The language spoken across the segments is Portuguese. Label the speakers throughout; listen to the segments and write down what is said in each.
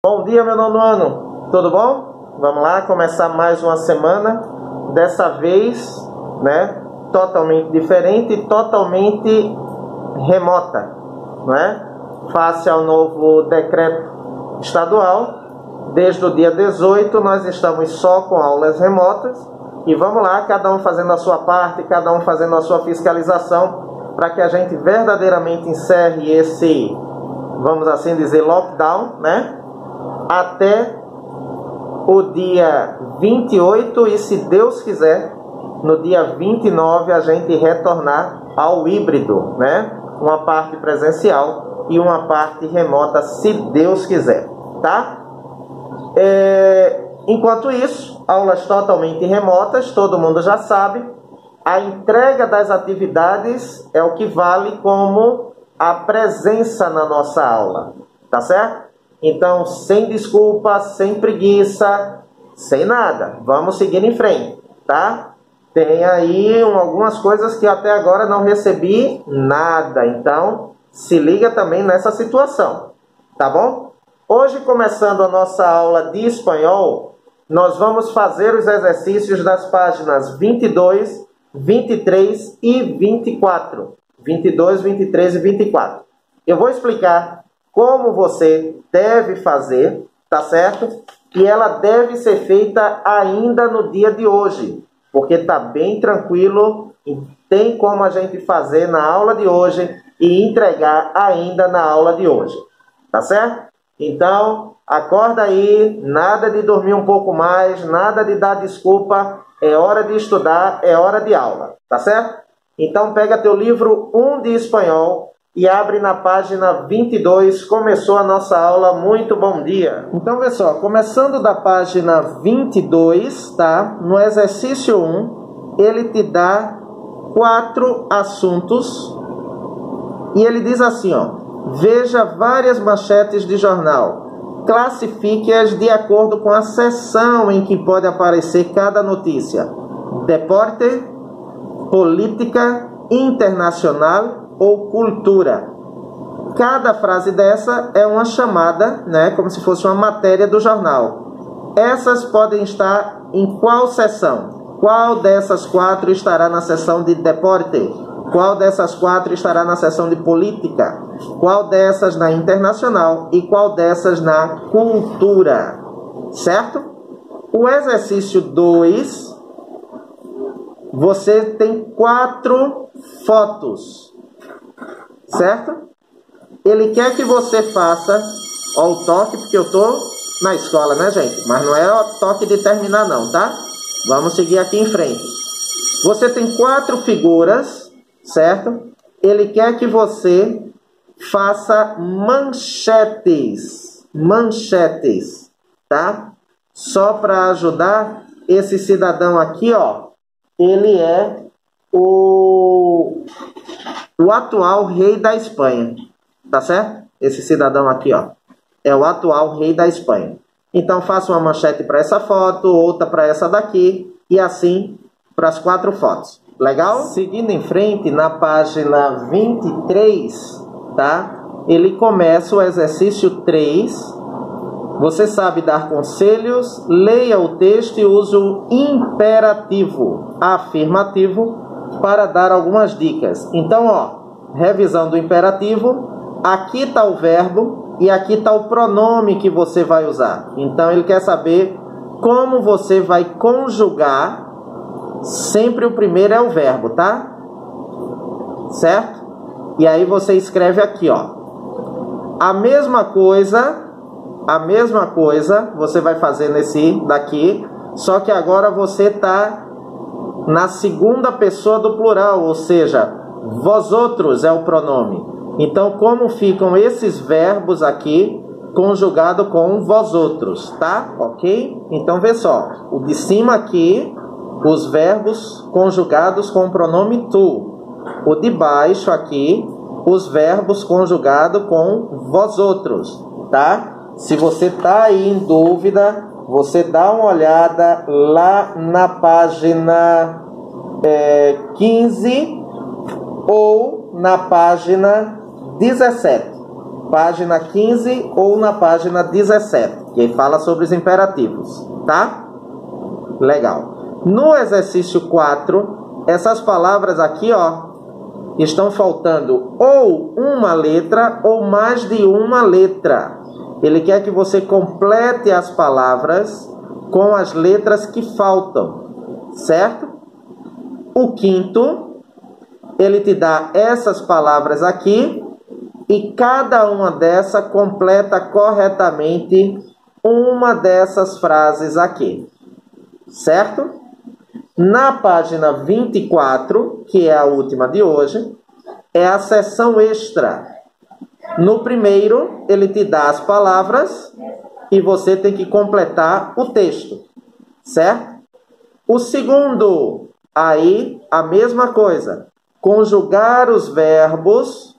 Speaker 1: Bom dia, meu nono ano, tudo bom? Vamos lá começar mais uma semana, dessa vez, totalmente diferente e totalmente remota, face ao novo decreto estadual. Desde o dia 18 nós estamos só com aulas remotas e vamos lá, cada um fazendo a sua parte, cada um fazendo a sua fiscalização para que a gente verdadeiramente encerre esse, vamos assim dizer, lockdown, até o dia 28 e, se Deus quiser, no dia 29 a gente retornar ao híbrido, uma parte presencial e uma parte remota, se Deus quiser, tá? Enquanto isso, aulas totalmente remotas, todo mundo já sabe, a entrega das atividades é o que vale como a presença na nossa aula, tá certo? Então, sem desculpa, sem preguiça, sem nada. Vamos seguir em frente, tá? Tem aí algumas coisas que até agora não recebi nada. Então, se liga também nessa situação, tá bom? Hoje, começando a nossa aula de espanhol, nós vamos fazer os exercícios das páginas 22, 23 e 24. 22, 23 e 24. Eu vou explicar como você deve fazer, tá certo? E ela deve ser feita ainda no dia de hoje, porque tá bem tranquilo e tem como a gente fazer na aula de hoje e entregar ainda na aula de hoje, tá certo? Então, acorda aí, nada de dormir um pouco mais, nada de dar desculpa, é hora de estudar, é hora de aula, tá certo? Então, pega teu livro 1 de espanhol e abre na página 22, começou a nossa aula, muito bom dia. Então, pessoal, começando da página 22, tá? No exercício 1, ele te dá 4 assuntos e ele diz assim, ó, veja várias manchetes de jornal, classifique-as de acordo com a seção em que pode aparecer cada notícia, deporte, política, internacional ou cultura. Cada frase dessa é uma chamada, como se fosse uma matéria do jornal. Essas podem estar em qual seção? Qual dessas 4 estará na seção de deporte? Qual dessas 4 estará na seção de política? Qual dessas na internacional? E qual dessas na cultura? Certo? O exercício 2, você tem 4 fotos. Certo? Ele quer que você faça, ó, o toque, porque eu tô na escola, gente? Mas não é o toque de terminar não, tá? Vamos seguir aqui em frente. Você tem 4 figuras, certo? Ele quer que você faça manchetes. Manchetes, tá? Só para ajudar, esse cidadão aqui, ó, ele é o atual rei da Espanha, tá certo? Esse cidadão aqui, ó, é o atual rei da Espanha. Então, faça uma manchete para essa foto, outra para essa daqui, e assim para as 4 fotos. Legal? Seguindo em frente, na página 23, tá? Ele começa o exercício 3. Você sabe dar conselhos, leia o texto e use o imperativo afirmativo para dar algumas dicas. Então, ó, revisando o imperativo, aqui está o verbo e aqui está o pronome que você vai usar. Então, ele quer saber como você vai conjugar. Sempre o primeiro é o verbo, tá? Certo? E aí você escreve aqui, ó. A mesma coisa você vai fazer nesse daqui, só que agora você está na segunda pessoa do plural, ou seja, vós outros é o pronome. Então, como ficam esses verbos aqui conjugado com vós outros, tá? Ok? Então, vê só. O de cima aqui, os verbos conjugados com o pronome tu. O de baixo aqui, os verbos conjugados com vós outros, tá? Se você está aí em dúvida, você dá uma olhada lá na página 15 ou na página 17, página 15 ou na página 17, que fala sobre os imperativos, tá? Legal. No exercício 4, essas palavras aqui, ó, estão faltando ou uma letra ou mais de uma letra. Ele quer que você complete as palavras com as letras que faltam, certo? O quinto, ele te dá essas palavras aqui e cada uma dessas completa corretamente uma dessas frases aqui, certo? Na página 24, que é a última de hoje, é a seção extra. No primeiro, ele te dá as palavras e você tem que completar o texto, certo? O segundo, aí a mesma coisa. Conjugar os verbos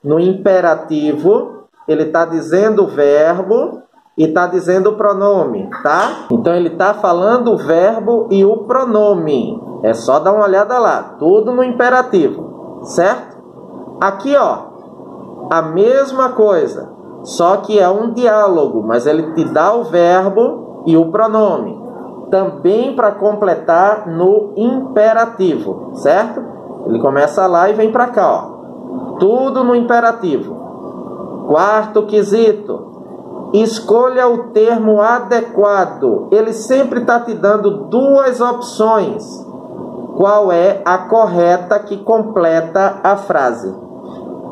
Speaker 1: no imperativo, ele está dizendo o verbo e está dizendo o pronome, tá? Então ele está falando o verbo e o pronome. É só dar uma olhada lá, tudo no imperativo, certo? Aqui, ó, a mesma coisa, só que é um diálogo, mas ele te dá o verbo e o pronome, também para completar no imperativo, certo? Ele começa lá e vem para cá, ó, tudo no imperativo. Quarto quesito, escolha o termo adequado. Ele sempre está te dando duas opções. Qual é a correta que completa a frase?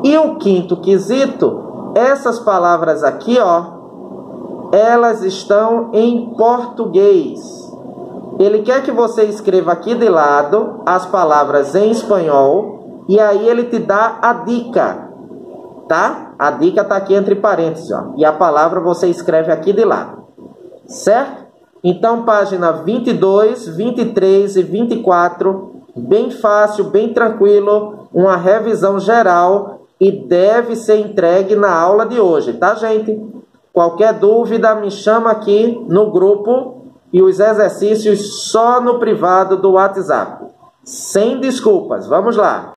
Speaker 1: E o quinto quesito, essas palavras aqui, ó, elas estão em português. Ele quer que você escreva aqui de lado as palavras em espanhol e aí ele te dá a dica, tá? A dica está aqui entre parênteses, ó, e a palavra você escreve aqui de lado, certo? Então, página 22, 23 e 24, bem fácil, bem tranquilo, uma revisão geral e deve ser entregue na aula de hoje, tá, gente? Qualquer dúvida, me chama aqui no grupo e os exercícios só no privado do WhatsApp. Sem desculpas, vamos lá!